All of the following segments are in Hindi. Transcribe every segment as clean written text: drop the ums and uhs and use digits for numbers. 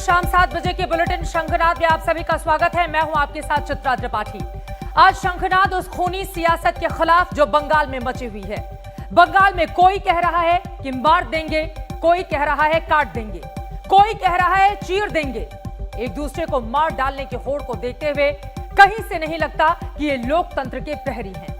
शाम 7 बजे के बुलेटिन शंखनाद में आप सभी का स्वागत है। मैं हूं आपके साथ चित्रा त्रिपाठी। आज शंखनाद उस खूनी सियासत के खिलाफ जो बंगाल में मची हुई है। बंगाल में कोई कह रहा है कि मार देंगे, कोई कह रहा है काट देंगे, कोई कह रहा है चीर देंगे। एक दूसरे को मार डालने की होड़ को देखते हुए कहीं से नहीं लगता कि ये लोकतंत्र के प्रहरी हैं।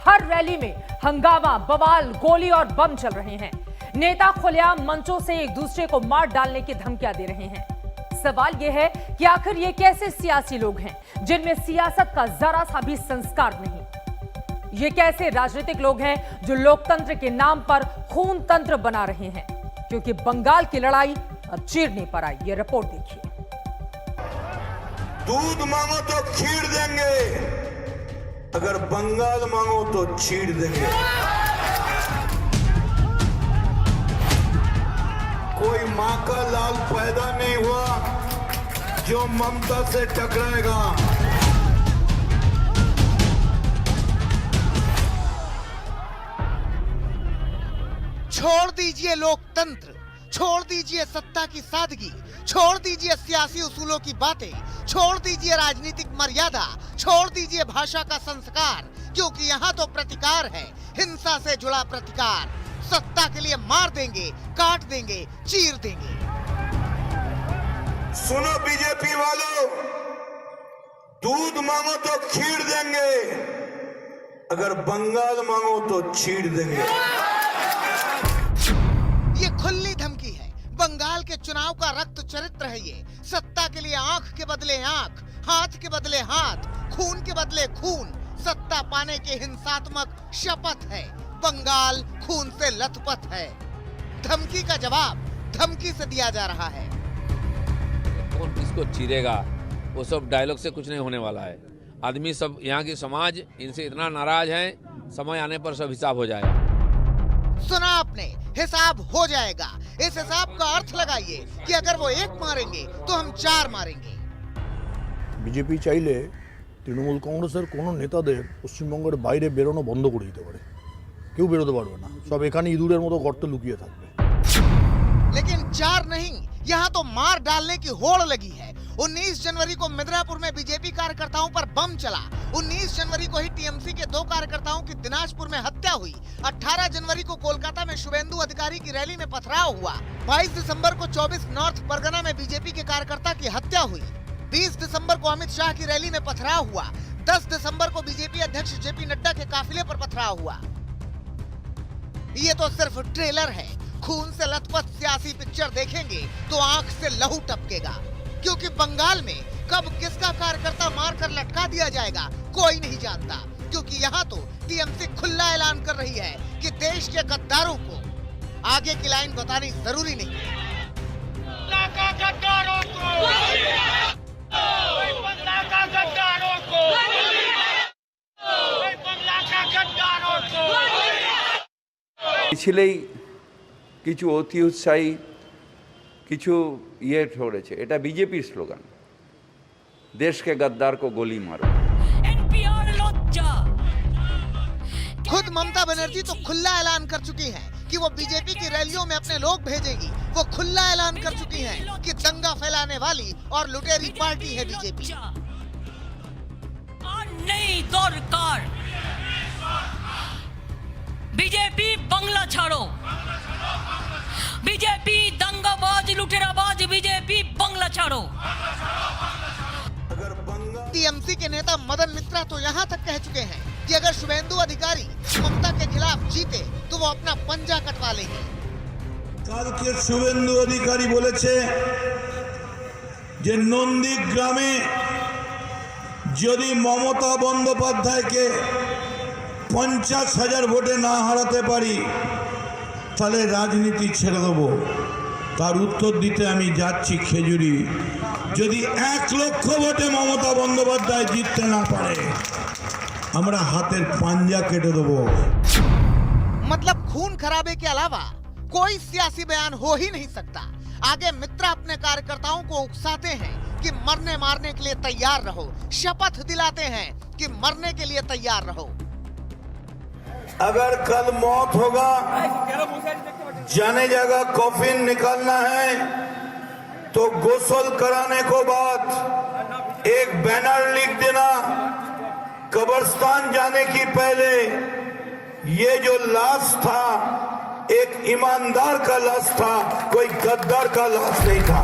हर रैली में हंगामा, बवाल, गोली और बम चल रहे हैं। नेता खुलेआम मंचों से एक दूसरे को मार डालने की धमकियां दे रहे हैं। सवाल यह है कि आखिर ये कैसे सियासी लोग हैं जिनमें सियासत का जरा सा भी संस्कार नहीं। ये कैसे राजनीतिक लोग हैं जो लोकतंत्र के नाम पर खून तंत्र बना रहे हैं। क्योंकि बंगाल की लड़ाई अब चीरने पर आई। ये रिपोर्ट देखिए। दूध मांगो तो खीर देंगे, अगर बंगाल मांगो तो चीर देंगे। कोई मां का लाल पैदा नहीं हुआ जो ममता से टकराएगा। छोड़ दीजिए लोकतंत्र, छोड़ दीजिए सत्ता की सादगी, छोड़ दीजिए सियासी उसूलों की बातें, छोड़ दीजिए राजनीतिक मर्यादा, छोड़ दीजिए भाषा का संस्कार, क्योंकि यहाँ तो प्रतिकार है, हिंसा से जुड़ा प्रतिकार। सत्ता के लिए मार देंगे, काट देंगे, चीर देंगे। सुनो बीजेपी वालों, दूध मांगो तो खीर देंगे, अगर बंगाल मांगो तो चीर देंगे। ये खुली धमकी है। बंगाल के चुनाव का रक्त चरित्र है ये। सत्ता के लिए आंख के बदले आंख, हाथ के बदले हाथ, खून के बदले खून। सत्ता पाने की हिंसात्मक शपथ है। बंगाल खून से लथपथ है। धमकी का जवाब धमकी से दिया जा रहा है। कौन किसको चीरेगा, वो सब डायलॉग से कुछ नहीं होने वाला है। आदमी सब, यहाँ की समाज इनसे इतना नाराज है, समय आने पर सब हिसाब हो जाएगा। सुना आपने, हिसाब हो जाएगा। इस हिसाब का अर्थ लगाइए कि अगर वो एक मारेंगे तो हम चार मारेंगे। বিজেপি চাইলে তৃণমূল কংগ্রেসের কোনো নেতাদের পশ্চিমবঙ্গের বাইরে বেরোনো বন্ধ করে দিতে পারে। কেউ বেরোতে পারবে না, সব এখানে ইঁদুরের মতো গর্তে লুকিয়ে থাকবে। लेकिन चार नहीं, यहाँ तो मार डालने की होड़ लगी है। 19 जनवरी को मिदनापुर में बीजेपी कार्यकर्ताओं पर बम चला। 19 जनवरी को ही टीएमसी के 2 कार्यकर्ताओं की दिनाजपुर में हत्या हुई। 18 जनवरी को कोलकाता में शुभेंदु अधिकारी की रैली में पथराव हुआ। 22 दिसंबर को 24 नॉर्थ परगना में बीजेपी के कार्यकर्ता की हत्या हुई। 20 दिसंबर को अमित शाह की रैली में पथराव हुआ। 10 दिसंबर को बीजेपी अध्यक्ष जेपी नड्डा के काफिले पर पथराव हुआ। ये तो सिर्फ ट्रेलर है। खून से लथपथ सियासी पिक्चर देखेंगे तो आंख से लहू टपकेगा। क्योंकि बंगाल में कब किसका कार्यकर्ता मारकर लटका दिया जाएगा कोई नहीं जानता। क्योंकि यहाँ तो टीएमसी खुला ऐलान कर रही है कि देश के गद्दारों को आगे की लाइन बतानी जरूरी नहीं है। ছিলেই কিছু অতি উৎসাহী কিছু ছড়েছে। এটা বিজেপির স্লোগান, দেশকে गद्दार को गोली मारो। खुद ममता बनर्जी तो खुला ऐलान कर चुकी हैं कि वो बीजेपी की रैलियों में अपने लोग भेजेगी। वो खुला ऐलान कर चुकी हैं कि दंगा फैलाने वाली और लुटेरी पार्टी है बीजेपी। नहीं दरकार बीजेपी बंगला छाड़ो, बीजेपी दंगाबाज लुटेराबाज, बीजेपी बंगला छाड़ो। टीएमसी के नेता मदन मित्रा तो यहाँ तक कह चुके हैं कि अगर शुभेंदु अधिकारी ममता के खिलाफ जीते तो वो अपना पंजा कटवा लेंगे। কালকে শুভেন্দু অধিকারী বলেছে যে নন্দীগ্রামে যদি মমতা বন্দ্যোপাধ্যায়কে 50,000 ভোটে না হারাতে পারি তাহলে রাজনীতি ছেড়ে দেবো। তার উত্তর দিতে আমি যাচ্ছি খেজুরি। যদি 1 লক্ষ ভোটে মমতা বন্দ্যোপাধ্যায় জিততে না পারে আমরা হাতের পাঞ্জা কেটে দেবো। मतलब खून खराबे के अलावा कोई सियासी बयान हो ही नहीं सकता। आगे मित्रा अपने कार्यकर्ताओं को उकसाते हैं कि मरने मारने के लिए तैयार रहो। शपथ दिलाते हैं कि मरने के लिए तैयार रहो। अगर कल मौत होगा, जाने जगह कॉफिन निकालना है तो गोसल कराने को बाद एक बैनर लिख देना, कब्रिस्तान जाने की पहले ये जो लाश था एक ईमानदार का लाश था, कोई गद्दार का लाश नहीं था।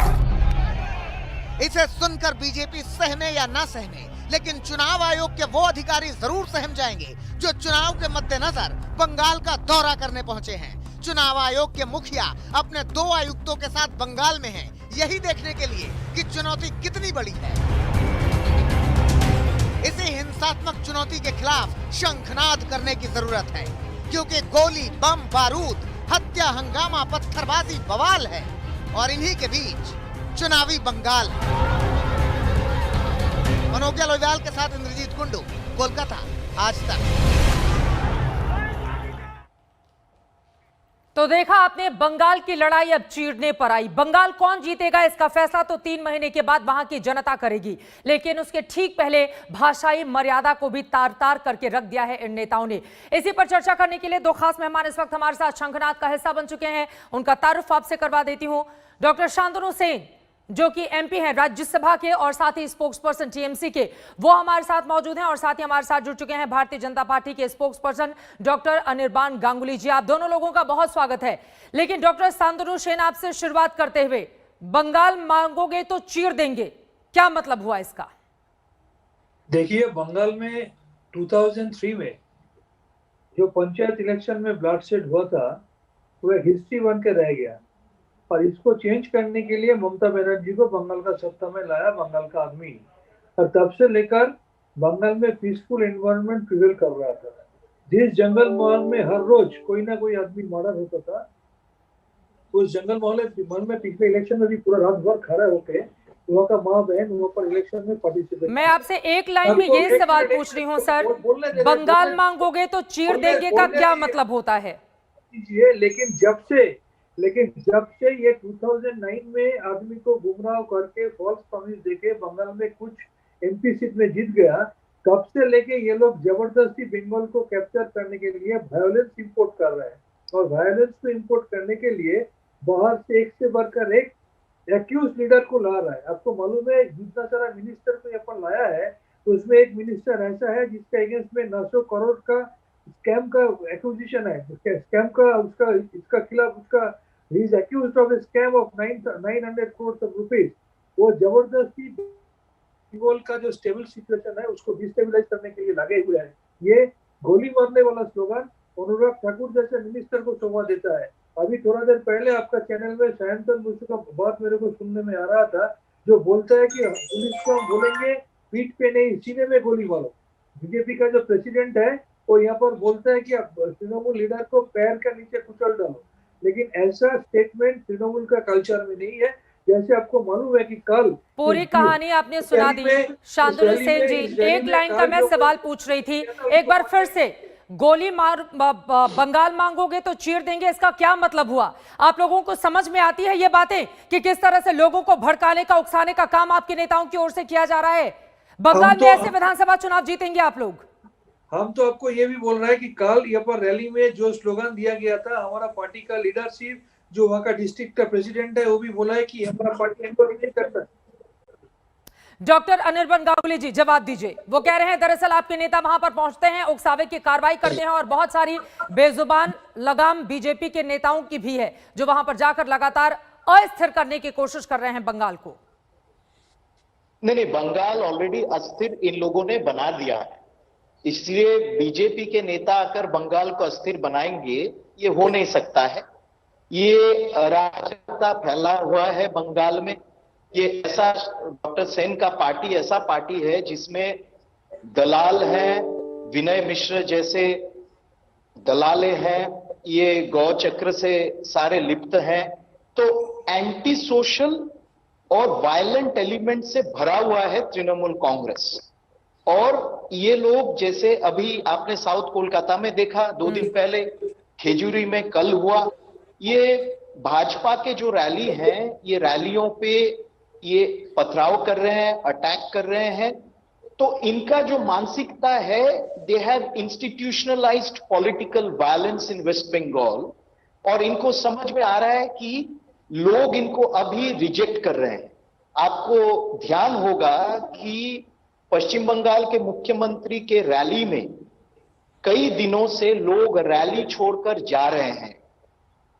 इसे सुनकर बीजेपी सहने या ना सहने, लेकिन चुनाव आयोग के वो अधिकारी जरूर सहम जाएंगे जो चुनाव के मद्देनजर बंगाल का दौरा करने पहुंचे हैं। चुनाव आयोग के मुखिया अपने 2 आयुक्तों के साथ बंगाल में हैं, यही देखने के लिए कि चुनौती कितनी बड़ी है। इसी हिंसात्मक चुनौती के खिलाफ शंखनाद करने की जरूरत है, क्योंकि गोली, बम, बारूद, हत्या, हंगामा, पत्थरबाजी बवाल है और इन्हीं के बीच चुनावी बंगाल। मनोज्ञा लोहियाल के साथ इंद्रजीत कुंडू, कोलकाता, आज तक। तो देखा आपने, बंगाल की लड़ाई अब चीरने पर आई। बंगाल कौन जीतेगा इसका फैसला तो 3 महीने के बाद वहां की जनता करेगी, लेकिन उसके ठीक पहले भाषाई मर्यादा को भी तार तार करके रख दिया है इन नेताओं ने। इसी पर चर्चा करने के लिए 2 खास मेहमान इस वक्त हमारे साथ शंखनाद का हिस्सा बन चुके हैं। उनका तारुफ आपसे करवा देती हूं। डॉक्टर शांतनु सेन, जो कि एमपी हैं राज्यसभा के और साथ ही स्पोक्स पर्सन टीएमसी के, वो हमारे साथ मौजूद हैं। और साथ ही हमारे साथ जुड़ चुके हैं भारतीय जनता पार्टी के spokesperson doctor Anirban Ganguly ji. आप दोनों लोगों का बहुत स्वागत है। लेकिन डॉक्टर शांतनु सेन, आपसे शुरुआत करते हुए, बंगाल मांगोगे तो चीर देंगे, क्या मतलब हुआ इसका? देखिए, बंगाल में 2003 में जो पंचायत इलेक्शन में ब्लडशेड हुआ था, वो एक हिस्ट्री बन के रह गया और इसको चेंज करने के लिए ममता बनर्जी को बंगाल का सत्ता में लाया बंगाल का आदमी। और तब से लेकर बंगाल में पीसफुल एनवायरनमेंट प्रिवेल कर रहा था। जिस जंगल महल में हर रोज कोई ना कोई आदमी मर्डर होता था, उस जंगल महल में पिछले इलेक्शन में भी पूरा रात भर खड़ा होके वहाँ का माँ बहन वहाँ पर इलेक्शन में पार्टिसिपेट। मैं आपसे एक लाइन में ये सवाल पूछ रही हूँ सर, बंगाल मांगोगे तो चीर देंगे का क्या मतलब होता है? लेकिन जब से ये 2009 में आदमी को गुमराह करके फॉल्स प्रॉमिस देके बंगाल में कुछ एमपी सीट में जीत गया, तब से लेके ये लोग जबरदस्ती बंगाल को कैप्चर करने के लिए वायलेंस इंपोर्ट कर रहे हैं। और वायलेंस को इंपोर्ट करने के लिए बाहर से एक से बढ़कर एक एक्यूज लीडर को ला रहा है। आपको मालूम है, जितना सारा मिनिस्टर को यहाँ पर लाया है, तो उसमें एक मिनिस्टर ऐसा है जिसका अगेंस्ट में 900 करोड़ का स्कैम का एक्विजिशन है। स्कैम का उसका इसका खिलाफ उसका he is accused of a scam of 900 crores of rupees। वो जबरदस्ती बंगाल का जो स्टेबल सिचुएशन है उसको डिस्टेबलाइज करने के लिए लगे हुए हैं। ये गोली मारने वाला स्लोगन अनुराग ठाकुर जैसे मिनिस्टर को शोभा देता है। अभी थोड़ा देर पहले आपका चैनल में सायंतन मुझे का बात मेरे को सुनने में आ रहा था, जो बोलता है कि पुलिस को हम बोलेंगे पीठ पे नहीं सीने में गोली मारो। बीजेपी का जो प्रेसिडेंट है वो यहाँ पर बोलता है कि तृणमूल लीडर को पैर के नीचे कुचल डालो, लेकिन ऐसा स्टेटमेंट तृणमूल का कल्चर में नहीं है। जैसे आपको मालूम है कि कल पूरी कहानी आपने सुना दी। शांतनु सेन जी, एक लाइन का मैं सवाल पूछ रही थी, एक बार फिर से, गोली मार बंगाल मांगोगे तो चीर देंगे, इसका क्या मतलब हुआ? आप लोगों को समझ में आती है ये बातें कि किस तरह से लोगों को भड़काने का, उकसाने का काम आपके नेताओं की ओर से किया जा रहा है? बंगाल में ऐसे विधानसभा चुनाव जीतेंगे आप लोग? हम तो आपको ये भी बोल रहे हैं कि कल यहाँ पर रैली में जो स्लोगन दिया गया था, हमारा पार्टी का लीडरशिप जो वहाँ का डिस्ट्रिक्ट का प्रेसिडेंट है वो भी बोला है कि हमारा पार्टी एम्पर नहीं करता। डॉक्टर अनिर्बान गांगुली जी, जवाब दीजिए। वो कह रहे हैं दरअसल आपके नेता वहां पर पहुंचते हैं, उकसावे की कार्रवाई करते हैं और बहुत सारी बेजुबान लगाम बीजेपी के नेताओं की भी है जो वहां पर जाकर लगातार अस्थिर करने की कोशिश कर रहे हैं बंगाल को। नहीं, बंगाल ऑलरेडी अस्थिर इन लोगों ने बना दिया है, इसलिए बीजेपी के नेता आकर बंगाल को अस्थिर बनाएंगे, ये हो नहीं सकता है। ये अराजकता फैला हुआ है बंगाल में। ये ऐसा, डॉक्टर सेन का पार्टी ऐसा पार्टी है जिसमें दलाल हैं, विनय मिश्र जैसे दलाले हैं, ये गौ चक्र से सारे लिप्त हैं। तो एंटी सोशल और वायलेंट एलिमेंट से भरा हुआ है तृणमूल कांग्रेस। और ये लोग, जैसे अभी आपने साउथ कोलकाता में देखा 2 दिन पहले, खेजूरी में कल हुआ, ये भाजपा के जो रैली हैं, ये रैलियों पे ये पथराव कर रहे हैं, अटैक कर रहे हैं। तो इनका जो मानसिकता है, they have institutionalised political violence in West Bengal. और इनको समझ में आ रहा है कि लोग इनको अभी रिजेक्ट कर रहे हैं। आपको ध्यान होगा कि पश्चिम बंगाल के मुख्यमंत्री के रैली में कई दिनों से लोग रैली छोड़कर जा रहे हैं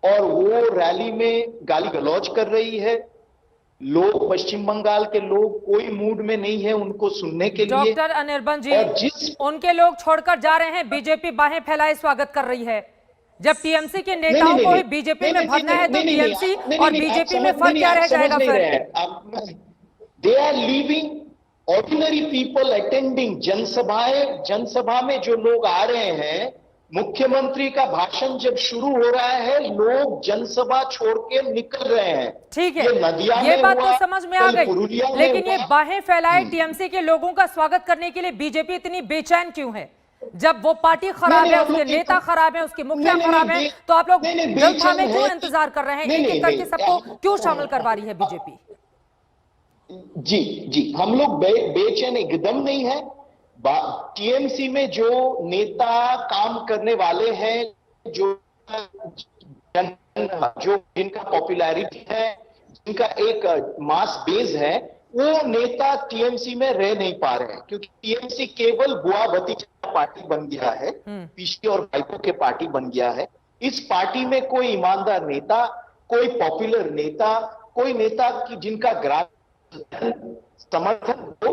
और वो रैली में गाली गलौज कर रही है। लोग, पश्चिम बंगाल के लोग कोई मूड में नहीं है उनको सुनने के लिए। डॉक्टर अनिर्बन जी, और जिस उनके लोग छोड़कर जा रहे हैं, बीजेपी बाहें फैलाए स्वागत कर रही है। जब टीएमसी के नेताओं को ही बीजेपी में भरना है तो टीएमसी और बीजेपी में फर्क क्या रह जाएगा फिर? They are leaving ordinary people attending जनसभाएं। जनसभा में जो लोग आ रहे हैं, मुख्यमंत्री का भाषण जब शुरू हो रहा है, लोग जनसभा छोड़ के निकल रहे हैं। ठीक है, ये ये बात तो समझ में आ गई, लेकिन ये बाहें फैलाए टीएमसी के लोगों का स्वागत करने के लिए बीजेपी इतनी बेचैन क्यों है? जब वो पार्टी खराब है, उसके नेता खराब है, उसके मुखिया खराब है, तो आप लोग दिल थामे क्यों इंतजार कर रहे हैं? एक एक करके सबको क्यों शामिल करवा रही है बीजेपी? जी जी, हम लोग बेचैन एकदम नहीं है। टीएमसी में जो नेता काम करने वाले हैं, जो जिनका पॉपुलैरिटी है, जिनका एक मास बेस है, वो नेता टीएमसी में रह नहीं पा रहे हैं, क्योंकि टीएमसी केवल बुआ भतीजा पार्टी बन गया है, पीसी और भाइपों के पार्टी बन गया है। इस पार्टी में कोई ईमानदार नेता, कोई पॉपुलर नेता, कोई नेता की जिनका ग्राहक समर्थन हो,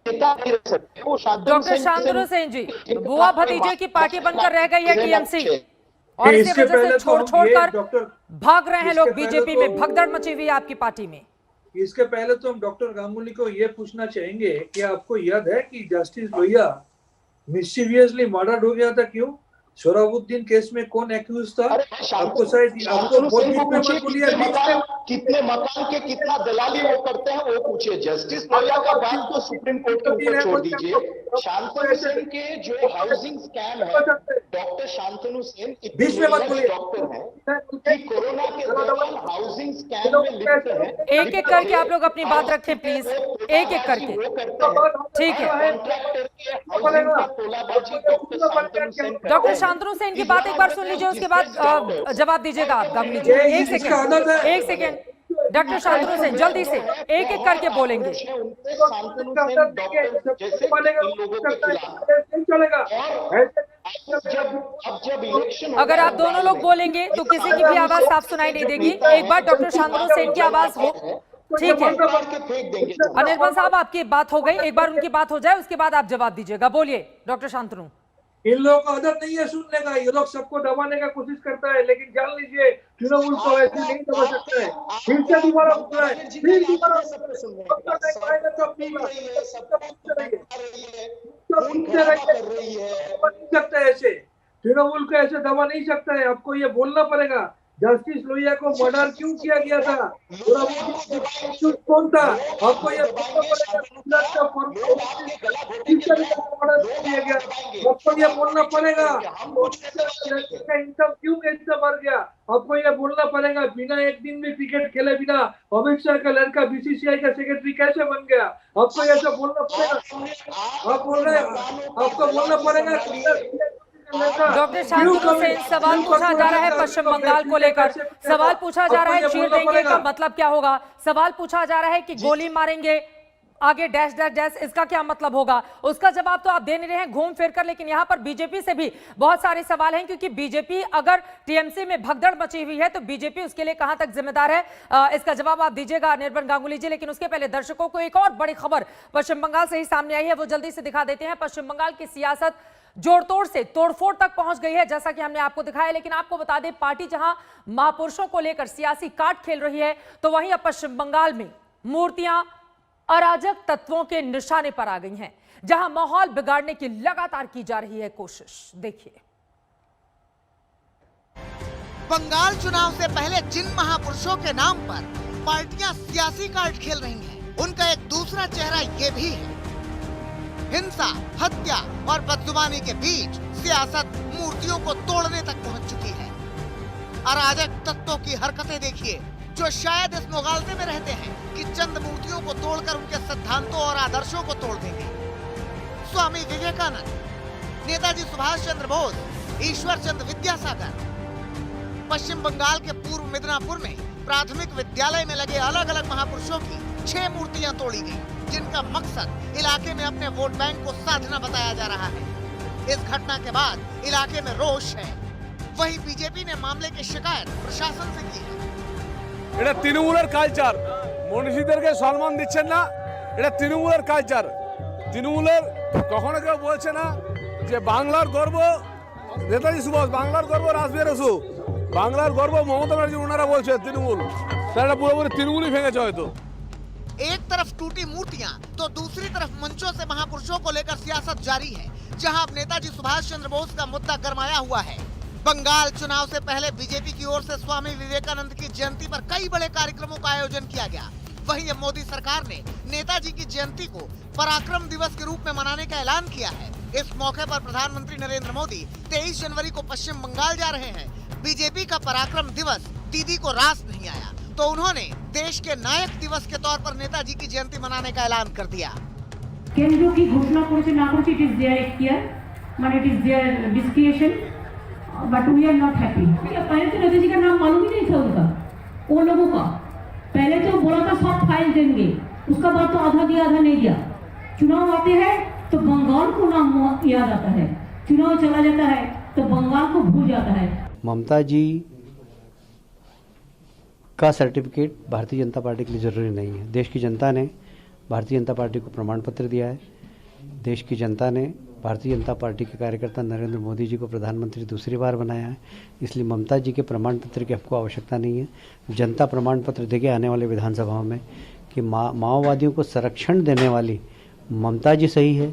नेता नहीं रह सकते। वो डॉक्टर शांतनु सेन जी, बुआ भतीजे की पार्टी बनकर रह गई है टीएमसी, और इसी वजह से छोड़ छोड़कर भाग रहे हैं लोग बीजेपी में। भगदड़ मची हुई है आपकी पार्टी में। इसके पहले तो हम डॉक्टर गांगुली को ये पूछना चाहेंगे कि आपको याद है कि जस्टिस लोहिया मिस्चीवियसली मर्डर हो गया था? क्यों? सोहराबुद्दीन केस में कौन एक्यूज था? आपको शायद कितने मकान के कितना दलाली वो करते हैं वो पूछिए। जस्टिस लोहिया का बात तो सुप्रीम कोर्ट के ऊपर छोड़ दीजिए। शांतनु सेन के जो हाउसिंग स्कैम है, डॉक्टर शांतनु सेन बीच में मत बोलिए, डॉक्टर है कि कोरोना के दौरान हाउसिंग स्कैम में लिप्त है। एक एक करके आप लोग अपनी बात रखें प्लीज, एक एक करके। ठीक है, डॉक्टर शांतनु सेन की बात एक बार सुन लीजिए, उसके बाद जवाब दीजिएगा आप। गांगुली जी, एक सेकेंड, डॉक्टर शांतनु सेन जल्दी से एक एक करके बोलेंगे। अगर आप दोनों लोग बोलेंगे तो किसी की भी आवाज साफ सुनाई नहीं देगी। एक बार डॉक्टर शांतनु सेन की आवाज हो, ठीक है। अनिर्बन साहब, आपकी बात हो गई, एक बार उनकी बात हो जाए, उसके बाद आप जवाब दीजिएगा। बोलिए डॉक्टर शांतनु। इन लोगों का आदत नहीं है सुनने का, ये लोग सबको दबाने का कोशिश करता है, लेकिन जान लीजिए तृणमूल को ऐसे नहीं दबा सकता है। फिर से दोबारा बोल है, फिर दोबारा सकता है ऐसे, तृणमूल को ऐसे दबा नहीं सकता है। आपको ये बोलना पड़ेगा जस्टिस लोहिया को मर्डर क्यों किया गया था, कौन था, आपको ये आपको ये बोलना पड़ेगा। इनकम क्यों ऐसा बढ़ गया, आपको ये बोलना पड़ेगा। बिना एक दिन में क्रिकेट खेले बिना अमित शाह का लड़का बीसीसीआई का सेक्रेटरी कैसे बन गया, आपको ऐसा बोलना पड़ेगा। आप बोल रहे हैं, आपको बोलना पड़ेगा। डॉक्टर शांतनु सेन, सवाल पूछा जा रहा है पश्चिम बंगाल को लेकर, सवाल पूछा जा रहा है चीर देंगे का मतलब क्या होगा, सवाल पूछा जा रहा है कि गोली मारेंगे आगे डैश डैश डैश, इसका क्या मतलब होगा? उसका जवाब तो आप दे नहीं रहे हैं घूम फिर कर, लेकिन यहां पर बीजेपी से भी बहुत सारे सवाल हैं, क्योंकि बीजेपी अगर टीएमसी में भगदड़ मची हुई है तो बीजेपी उसके लिए कहां तक जिम्मेदार है? इसका जवाब आप दीजिएगा अनिर्बन गांगुली जी। लेकिन उसके पहले दर्शकों को एक और बड़ी खबर पश्चिम बंगाल से ही सामने आई है, वो जल्दी से दिखा देते हैं। पश्चिम बंगाल की सियासत जोड़तोड़ से तोड़फोड़ तक पहुंच गई है, जैसा कि हमने आपको दिखाया। लेकिन आपको बता दें, पार्टी जहां महापुरुषों को लेकर सियासी काट खेल रही है, तो वहीं अब पश्चिम बंगाल में मूर्तियां अराजक तत्वों के निशाने पर आ गई हैं, जहां माहौल बिगाड़ने की लगातार की जा रही है कोशिश। देखिए, बंगाल चुनाव से पहले जिन महापुरुषों के नाम पर पार्टियां सियासी कार्ड खेल रही हैं, उनका एक दूसरा चेहरा ये भी है। हिंसा, हत्या और बदजुबानी के बीच सियासत मूर्तियों को तोड़ने तक पहुंच चुकी है। अराजक तत्वों की हरकतें देखिए, जो शायद इस मुगालते में रहते हैं कि चंद मूर्तियों को तोड़कर उनके सिद्धांतों और आदर्शों को तोड़ देंगे। स्वामी विवेकानंद, नेताजी सुभाष चंद्र बोस, ईश्वर चंद्र विद्यासागर। पश्चिम बंगाल के पूर्व मिदनापुर में प्राथमिक विद्यालय में लगे अलग अलग महापुरुषों की 6 मूर्तियां तोड़ी गई, जिनका मकसद इलाके में अपने वोट बैंक को साधना बताया जा रहा है। इस घटना के बाद इलाके में रोष है। वहीं बीजेपी ने मामले की शिकायत प्रशासन से की है। এটা তৃণমূলের কালচার, মনীষীদেরকে সম্মান দিচ্ছেন না, এটা তৃণমূলের কালচার। তৃণমূলের কখনো কেউ বলছে না যে বাংলার গর্ব নেতাজি সুভাষ, বাংলার গর্ব রাসবিহারী বসু, বাংলার গর্ব মমতা ব্যানার্জি, ওনারা বলছে তৃণমূল। সেটা পুরোপুরি তৃণমূলই ভেঙেছে হয়তো। एक तरफ टूटी मूर्तियां तो दूसरी तरफ मंचों से महापुरुषों को लेकर सियासत जारी है, जहां अब नेताजी सुभाष चंद्र बोस का मुद्दा गरमाया हुआ है। बंगाल चुनाव से पहले बीजेपी की ओर से स्वामी विवेकानंद की जयंती पर कई बड़े कार्यक्रमों का आयोजन किया गया। वहीं अब मोदी सरकार ने नेताजी की जयंती को पराक्रम दिवस के रूप में मनाने का ऐलान किया है। इस मौके पर प्रधानमंत्री नरेंद्र मोदी 23 जनवरी को पश्चिम बंगाल जा रहे हैं। बीजेपी का पराक्रम दिवस दीदी को रास नहीं आया, तो उन्होंने देश के नायक दिवस के तौर पर नेताजी की जयंती मनाने का ऐलान कर दिया। केंद्र की घोषणा करेছে না করেছে, इट इज देयर एक्टियर, মানে it is their discretion, but we are not happy. पहले तो नेताजी का नाम मालूम ही नहीं था उनका, वो लोगों का। पहले तो बोला था सब फाइल देंगे, उसका बाद तो आधा दिया आधा नहीं दिया। चुनाव आते हैं तो बंगाल को नाम याद आता है, चुनाव चला जाता है तो बंगाल को भूल जाता है। ममता जी का सर्टिफिकेट भारतीय जनता पार्टी के लिए ज़रूरी नहीं है। देश की जनता ने भारतीय जनता पार्टी को प्रमाण पत्र दिया है। देश की जनता ने भारतीय जनता पार्टी के कार्यकर्ता नरेंद्र मोदी जी को प्रधानमंत्री दूसरी बार बनाया है, इसलिए ममता जी के प्रमाण पत्र की हमको आवश्यकता नहीं है। जनता प्रमाण पत्र देगी आने वाले विधानसभाओं में कि माओवादियों को संरक्षण देने वाली ममता जी सही है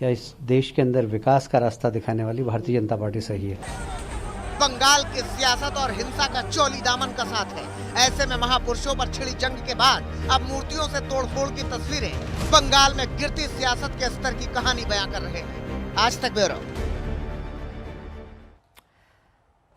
या इस देश के अंदर विकास का रास्ता दिखाने वाली भारतीय जनता पार्टी सही है। बंगाल की सियासत और हिंसा का चौली दामन का साथ है। ऐसे में महापुरुषों पर छिड़ी जंग के बाद अब मूर्तियों से तोड़फोड़ की तस्वीरें बंगाल में गिरती सियासत के स्तर की कहानी बयां कर रहे हैं। आज तक ब्यूरो।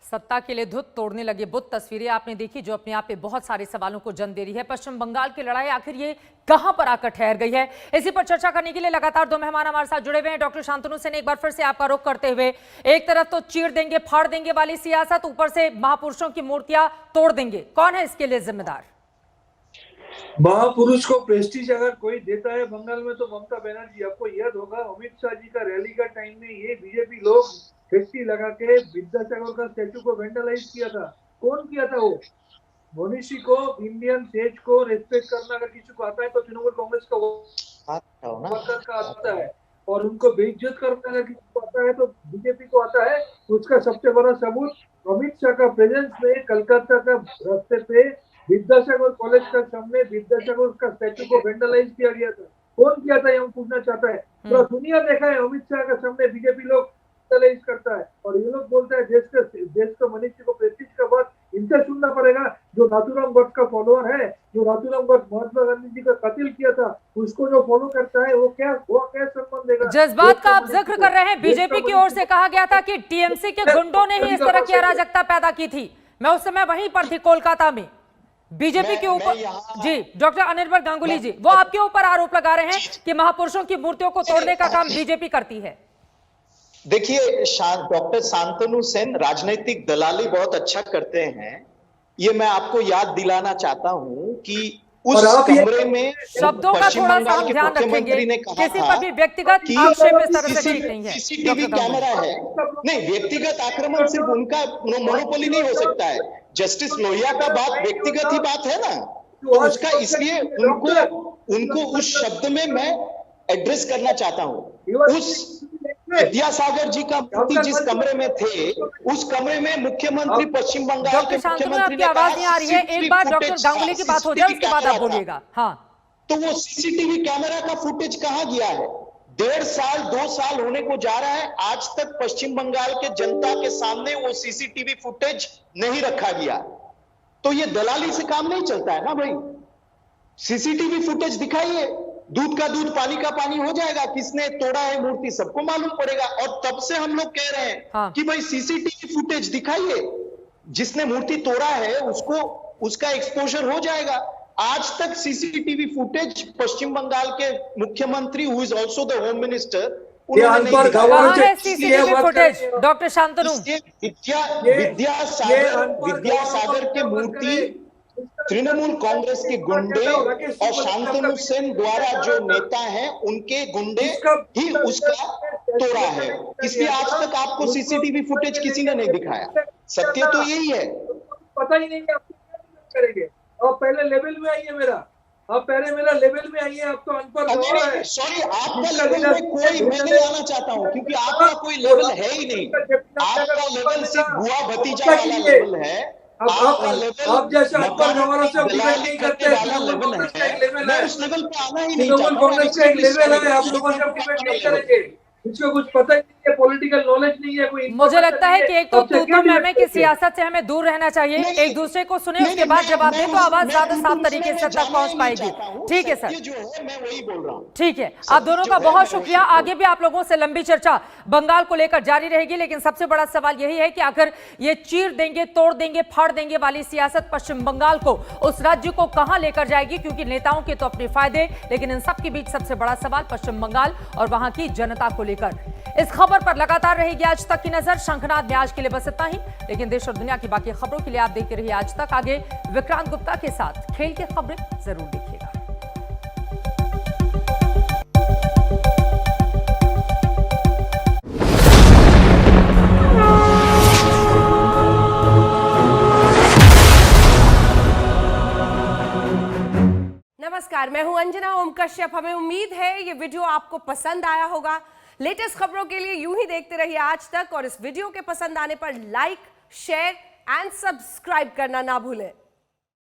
सत्ता के लिए धुत तोड़ने लगे बुत तस्वीरें आपने देखी, जो अपने आप में बहुत सारे सवालों को जन्म दे रही है। पश्चिम बंगाल की लड़ाई आखिर ये कहां पर आकर ठहर गई है, इसी पर चर्चा करने के लिए लगातार दो मेहमान हमारे साथ जुड़े हुए हैं। डॉक्टर शांतनु सेन, एक बार फिर से आपका रुख करते हुए, एक तरफ तो चीर देंगे फाड़ देंगे वाली सियासत, ऊपर से महापुरुषों की मूर्तियां तोड़ देंगे, कौन है इसके लिए जिम्मेदार? महापुरुष को प्रेस्टीज अगर कोई देता है बंगाल में तो ममता बनर्जी। आपको याद होगा अमित शाह जी का रैली का टाइम में ये बीजेपी लोग फेस्टी लगा के विद्यासागर का स्टैचू को वेंडलाइज किया था। कौन किया था वो? मनीषी को, इंडियन सेज को रेस्पेक्ट करना अगर किसी को आता है तो तृणमूल कांग्रेस का वर्कर का आता है, और उनको बेइज्जत करना अगर किसी को आता है तो बीजेपी को आता है। उसका सबसे बड़ा सबूत अमित शाह का प्रेजेंस में कलकत्ता का रास्ते पे विद्यासागर कॉलेज का सामने विद्यासागर का स्टैचू को वेंडलाइज किया गया था। कौन किया था ये हम पूछना चाहता है। पूरा दुनिया देखा है अमित शाह के सामने बीजेपी लोग वेंडलाइज करता है, और ये लोग बोलते हैं देश का मनीषी को प्रेस्टीज का बात इनसे सुनना पड़ेगा। जो नाथूराम गोड्स का फॉलोअर है, जो नाथूराम गोड्स महात्मा गांधी जी का कत्ल किया था, उसको जो फॉलो करता है वो क्या सम्मान देगा? जिस बात का आप जिक्र कर रहे हैं, बीजेपी की ओर से कहा गया था कि टीएमसी के गुंडों ने ही इस तरह की अराजकता पैदा की थी। मैं उस समय वहीं पर थी कोलकाता में। बीजेपी के ऊपर जी डॉक्टर अनिर्बन गांगुली जी, वो आपके ऊपर आरोप लगा रहे हैं कि महापुरुषों की मूर्तियों को तोड़ने का काम बीजेपी करती है। देखिए, डॉक्टर शांतनु सेन राजनीतिक दलाली बहुत अच्छा करते हैं। ये मैं आपको याद दिलाना चाहता हूं कि उस कमरे में शब्दों का थोड़ा सा हम ध्यान रखेंगे, किसी पर भी व्यक्तिगत आक्षेप इस तरह से ठीक नहीं है। सीसीटीवी कैमरा है, नहीं व्यक्तिगत आक्रमण सिर्फ उनका मोनोपोली नहीं हो सकता है। जस्टिस लोहिया का बात व्यक्तिगत ही बात है ना, तो उसका इसलिए उनको उस शब्द में मैं एड्रेस करना चाहता हूं। उस विद्यासागर जी का मूर्ति जिस कमरे में थे, उस कमरे में मुख्यमंत्री पश्चिम बंगाल के मुख्यमंत्री ने आवाज नहीं आ रही है, एक बार डॉक्टर गांगुली की बात हो जाए उसके बाद आप बोलिएगा। हाँ, तो वो सीसीटीवी कैमरा का फुटेज कहाँ गया है? 1.5 साल 2 साल होने को जा रहा है, आज तक पश्चिम बंगाल के जनता के सामने वो सीसीटीवी फुटेज नहीं रखा गया। तो ये दलाली से काम नहीं चलता है ना भाई। सीसीटीवी फुटेज दिखाइए, दूध का दूध पानी का पानी हो जाएगा। किसने तोड़ा है मूर्ति सबको मालूम पड़ेगा। और तब से हम लोग कह रहे हैं कि भाई सीसीटीवी फुटेज दिखाइए, जिसने मूर्ति तोड़ा है उसको उसका एक्सपोजर हो जाएगा। आज तक सीसीटीवी फुटेज पश्चिम बंगाल के मुख्यमंत्री who is also the home minister, doctor Shantanu Vidyasagar के मूर्ति तृणमूल कांग्रेस के गुंडे और शांतनु सेन द्वारा जो नेता हैं उनके गुंडे ही उसका तोड़ा है। इसलिए आज तक आपको सीसीटीवी फुटेज किसी ने नहीं दिखाया। सत्य तो यही है। पता ही नहीं है आप करेंगे। और पहले लेवल में आइए मेरा, आप पहले मेरा लेवल में आइए। आप तो अनपढ़ है। सॉरी, आपका लेवल में कोई मैं नहीं आना चाहता हूँ, क्योंकि आपका कोई लेवल है ही नहीं। आपका लेवल सिर्फ बुआ भतीजा वाला लेवल है। आप जैसे अनपढ़ गवर्नर से डिबेट नहीं करते लेवल है, उस लेवल पे आना ही नहीं तृणमूल कांग्रेस का एक लेवल है। आप लोगों से डिबेट नहीं करेंगे, इसको कुछ पता ही नहीं है, पॉलिटिकल नॉलेज नहीं है, कोई। मुझे लगता है कि एक तो तू मैं की सियासत से हमें दूर रहना चाहिए। एक दूसरे को सुने, उसके बाद जवाब दें तो आवाज ज्यादा साफ तरीके से तक पहुंच पाएगी। ठीक है सर, जो है मैं वही बोल रहा हूँ। ठीक है, आप दोनों का बहुत शुक्रिया। आगे भी आप लोगों से लंबी चर्चा बंगाल को लेकर जारी रहेगी, लेकिन सबसे बड़ा सवाल यही है कि अगर ये चीर देंगे, तोड़ देंगे, फाड़ देंगे वाली सियासत पश्चिम बंगाल को, उस राज्य को कहां लेकर जाएगी? क्योंकि नेताओं के तो अपने फायदे, लेकिन इन सब के बीच सबसे बड़ा सवाल पश्चिम बंगाल और वहां की जनता को लेकर। इस खबर पर लगातार रहेगी आज तक की नजर। शंखनाद में आज के लिए बस इतना ही, लेकिन देश और दुनिया की बाकी खबरों के लिए आप देखते रहिए आज तक। आगे विक्रांत गुप्ता के साथ खेल की खबरें जरूर देखिएगा। नमस्कार, मैं हूं अंजना ओम कश्यप। हमें उम्मीद है ये वीडियो आपको पसंद आया होगा। लेटेस्ट खबरों के लिए यूं ही देखते रहिए आज तक, और इस वीडियो के पसंद आने पर लाइक, शेयर एंड सब्सक्राइब करना ना भूलें।